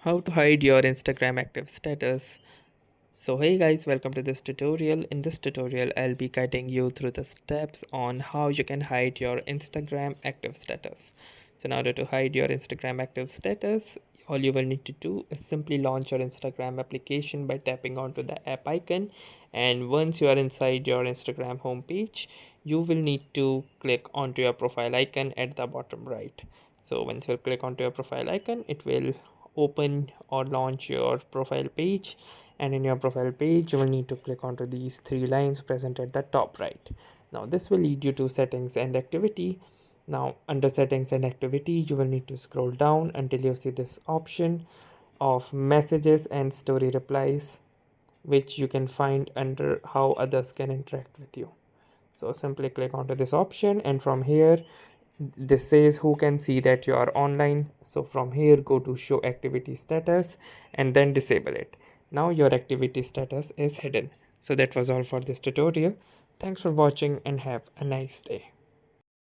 How to hide your Instagram active status. So hey guys, welcome to this tutorial. In this tutorial I'll be guiding you through the steps on how you can hide your Instagram active status. So in order to hide your Instagram active status, all you will need to do is simply launch your Instagram application by tapping onto the app icon, and once you are inside your Instagram homepage, you will need to click onto your profile icon at the bottom right. So once you click onto your profile icon, it will open or launch your profile page, and in your profile page you will need to click onto these three lines present at the top right. Now this will lead you to settings and activity. Now under settings and activity you will need to scroll down until you see this option of messages and story replies, which you can find under how others can interact with you. So simply click onto this option, and from here this says who can see that you are online. So from here go to show activity status and then disable it. Now your activity status is hidden. So that was all for this tutorial. Thanks for watching and have a nice day.